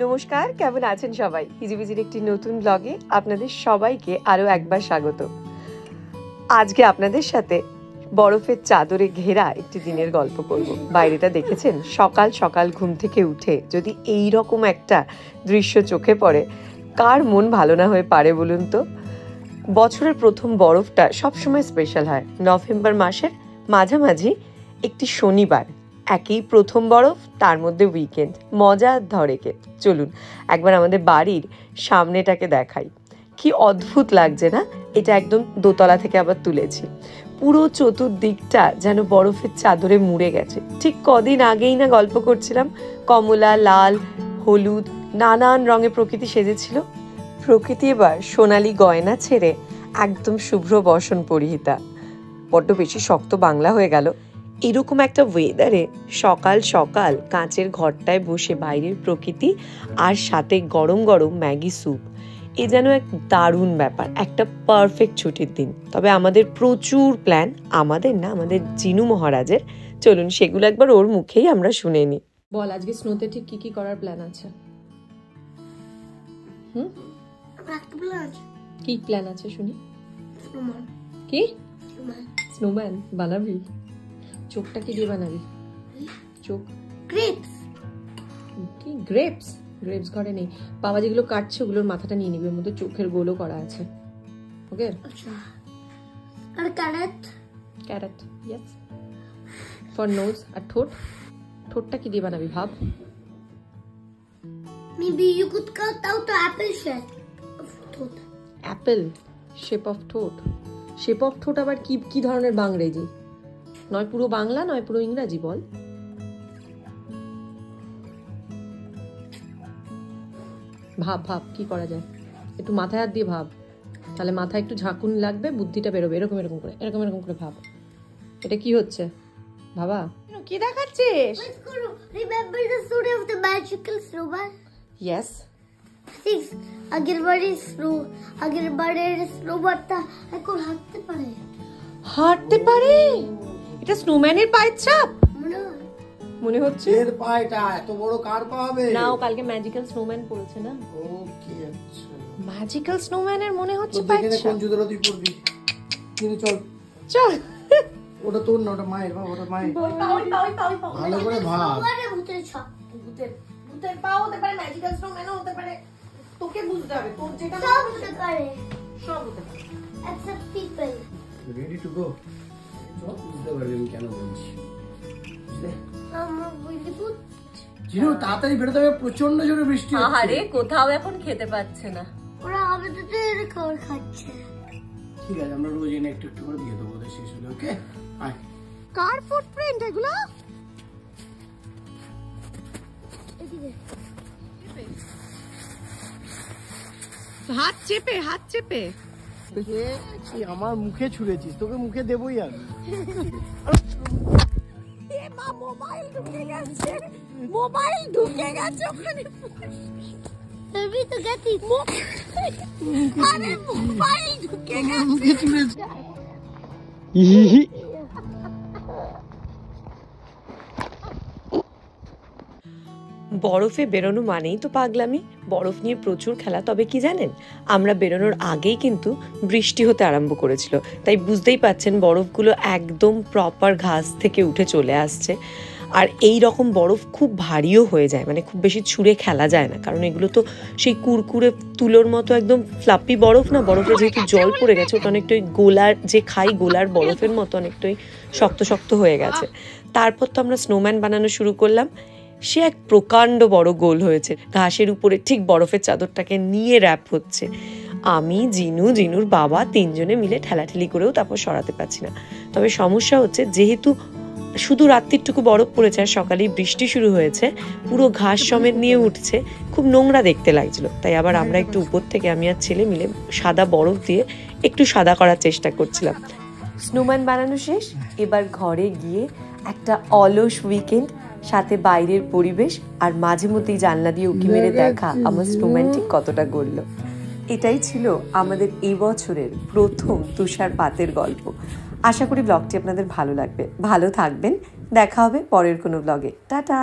নমস্কার, কেমন আছেন সবাই? হিজিবিজির একটি নতুন ব্লগে আপনাদের সবাইকে আরও একবার স্বাগত। আজকে আপনাদের সাথে বরফের চাদরে ঘেরা একটি দিনের গল্প করব। বাইরেটা দেখেছেন? সকাল সকাল ঘুম থেকে উঠে যদি এই রকম একটা দৃশ্য চোখে পড়ে, কার মন ভালো না হয়ে পারে বলুন তো? বছরের প্রথম বরফটা সবসময় স্পেশাল হয়। নভেম্বর মাসের মাঝামাঝি একটি শনিবার, একই প্রথম বরফ, তার মধ্যে উইকেন্ড, মজা ধরে কে। চলুন একবার আমাদের বাড়ির সামনেটাকে দেখাই। কি অদ্ভুত লাগছে না? এটা একদম দোতলা থেকে আবার তুলেছি। পুরো চতুর্দিকটা যেন বরফের চাদরে মুড়ে গেছে। ঠিক কদিন আগেই না গল্প করছিলাম, কমলা, লাল, হলুদ নানান রঙে প্রকৃতি সেজেছিল। প্রকৃতি এবার সোনালি গয়না ছেড়ে একদম শুভ্র বসন পরিহিতা। বড্ড বেশি শক্ত বাংলা হয়ে গেল। এরকম একটা ওয়েদারে সকাল সকাল কাঁচের ঘরটায় বসে বাইরের প্রকৃতি আর সাথে গরম গরম ম্যাগি স্যুপ, এ যেন এক দারুণ ব্যাপার, একটা পারফেক্ট ছুটির দিন। তবে আমাদের প্রচুর প্ল্যান, আমাদের না, আমাদের জিনু মহারাজের। চলুন সেগুলো একবার ওর মুখেই আমরা শুনে নিই। বল, আজকে স্নোতে ঠিক কি কি করার প্ল্যান আছে? কি প্ল্যান আছে শুনি? কি স্নোম্যান বানাবি? চোখটা কি দিয়ে বানাবি? চোখ গ্রেপস। কি গ্রেপস? গ্রেপস ঘরে নেই। বাবা যেগুলো কাটছে ওগুলোর মাথাটা নিয়ে নিবে, ওর মধ্যে চোখের গোলও করা আছে। ওকে, আচ্ছা। আর carrot? Carrot, yes, for nose. আর ঠোঁট? ঠোঁটটা কি দিয়ে বানাবি ভাব? Maybe you could cut out the apple shape of throat. Apple shape of throat? Shape of throat আবার কি কি ধরনের বাংরেজি? নয় পুরো বাংলা, নয় পুরো ইংরাজি। বল। ভাব ভাব কি করা যায়, একটু মাথায় হাত দিয়ে ভাব, তাহলে মাথায় একটু ঝাঁকুনি লাগবে, বুদ্ধিটা বেরোবে। এরকম এরকম করে, এরকম এরকম করে ভাব। এটা কি হচ্ছে বাবা? কি দেখাচ্ছিস? Remember the story of the magical snowman? Yes. আগের বারের স্নোবারটা এখন হাঁটতে পারে। হাঁটতে পারে? এটা স্নোম্যানের পায়ের ছাপ মনে হচ্ছে। এর পায়টা এত বড় কার পা হবে? না, ও কালকে ম্যাজিক্যাল স্নোম্যান পড়েছে না। ওকে, আচ্ছা, ম্যাজিক্যাল স্নোম্যানের মনে হচ্ছে পায়ের ছাপ। কোন জুতোটা তুই পরবি? কিন্তু চল চল, ওটা তোর না, ওটা মায়ের। বাবা, ওটা মায়ের। ভালো করে ভাব। ভূতের ছাপ, ভূতের পা হতে পারে, ম্যাজিক্যাল স্নোম্যানও হতে পারে। তোকে বুঝতে হবে, তোর যেটা সব হতে পারে, সব হতে পারে, except people. Ready to go? চল, বুঝতে পারবি আমি কেন বলছি। আমরা বুঝলি তো। জিরো, তাড়াতাড়ি বেরোতে হবে, প্রচন্ড জোরে বৃষ্টি হচ্ছে। আরে কোথাও এখন খেতে পাচ্ছে না ওরা আমাদের খাবার খাচ্ছে। ঠিক আছে, আমরা রোজ এনে একটু একটু করে দিয়ে দেবো ওদের শেষ হলে। ওকে, আয়। কার ফুটপ্রিন্ট এগুলো? হাত চেপে, হাত চেপে। আমার মুখে ছুঁড়েছিস, তোকে মুখে দেবই আমি। মোবাইল ঢুকে গেছে, মোবাইল ঢুকে গেছে ওখানে। তুমি তো গেছিস। আরে মোবাইল ঢুকে গেছে, মুখে ছুঁড়েছে। বরফে বেরোনো মানেই তো পাগলামি, বরফ নিয়ে প্রচুর খেলা। তবে কি জানেন, আমরা বেরোনোর আগেই কিন্তু বৃষ্টি হতে আরম্ভ করেছিল, তাই বুঝতেই পাচ্ছেন বরফগুলো একদম প্রপার ঘাস থেকে উঠে চলে আসছে। আর এই রকম বরফ খুব ভারীও হয়ে যায়, মানে খুব বেশি ছুঁড়ে খেলা যায় না, কারণ এগুলো তো সেই কুরকুরে তুলোর মতো একদম ফ্লাপি বরফ না। বরফে যেহেতু জল পড়ে গেছে, ওটা অনেকটাই গোলার, যে খাই গোলার বরফের মতো অনেকটাই শক্ত শক্ত হয়ে গেছে। তারপর তো আমরা স্নোম্যান বানানো শুরু করলাম। সে এক প্রকাণ্ড বড় গোল হয়েছে, ঘাসের উপরে ঠিক বরফের চাদরটাকে নিয়ে র্যাপ হচ্ছে। আমি, জিনুর বাবা তিনজনে মিলে ঠেলাঠেলি করেও তারপর সরাতে পারছি না। তবে সমস্যা হচ্ছে, যেহেতু শুধু রাত্রিটুকু বরফ পড়েছে আর সকালেই বৃষ্টি শুরু হয়েছে, পুরো ঘাস সমেত নিয়ে উঠছে, খুব নোংরা দেখতে লাগছিল। তাই আবার আমরা একটু উপর থেকে আমি আর ছেলে মিলে সাদা বরফ দিয়ে একটু সাদা করার চেষ্টা করছিলাম। স্নোম্যান বানানো শেষ, এবার ঘরে গিয়ে একটা অলস উইকেন্ড, সাথে বাইরের পরিবেশ, আর মাঝে মধ্যেই জানলা দিয়ে উঁকি মেরে দেখা আমার স্নোম্যান ঠিক কতটা গড়ল। এটাই ছিল আমাদের এই বছরের প্রথম তুষারপাতের গল্প। আশা করি ব্লগটি আপনাদের ভালো লাগবে। ভালো থাকবেন, দেখা হবে পরের কোনো ব্লগে। টাটা।